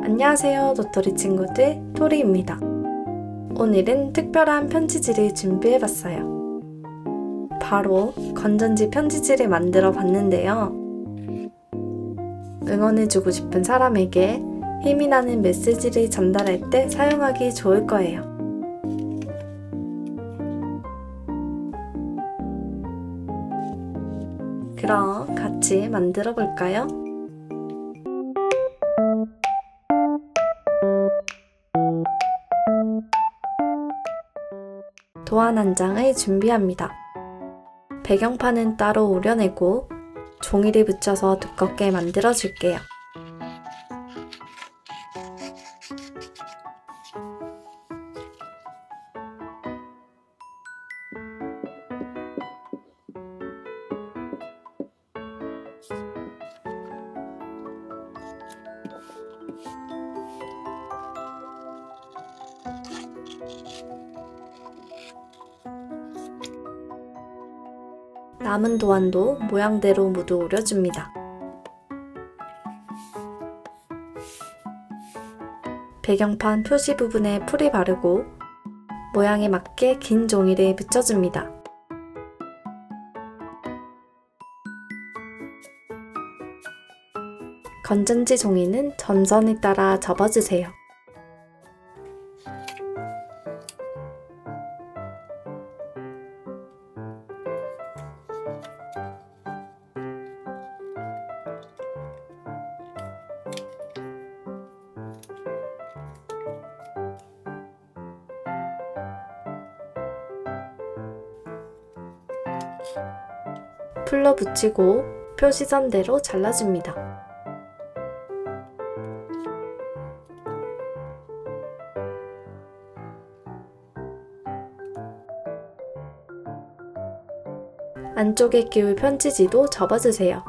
안녕하세요, 도토리 친구들, 토리입니다. 오늘은 특별한 편지지를 준비해봤어요. 바로 건전지 편지지를 만들어 봤는데요. 응원해주고 싶은 사람에게 힘이 나는 메시지를 전달할 때 사용하기 좋을 거예요. 그럼 같이 만들어 볼까요? 도안 한 장을 준비합니다. 배경판은 따로 오려내고 종이를 붙여서 두껍게 만들어 줄게요. 남은 도안도 모양대로 모두 오려줍니다. 배경판 표시 부분에 풀을 바르고 모양에 맞게 긴 종이를 붙여줍니다. 건전지 종이는 점선에 따라 접어주세요. 풀로 붙이고 표시선대로 잘라줍니다. 안쪽에 끼울 편지지도 접어주세요.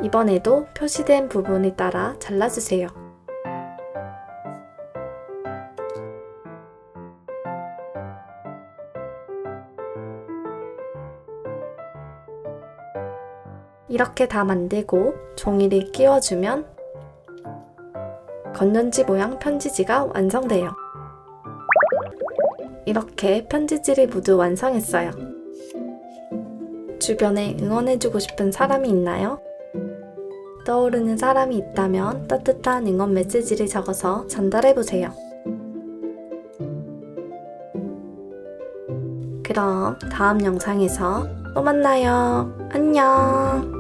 이번에도 표시된 부분에 따라 잘라주세요. 이렇게 다 만들고 종이를 끼워주면 건전지 모양 편지지가 완성돼요. 이렇게 편지지를 모두 완성했어요. 주변에 응원해주고 싶은 사람이 있나요? 떠오르는 사람이 있다면 따뜻한 응원 메시지를 적어서 전달해보세요. 그럼 다음 영상에서 또 만나요. 안녕!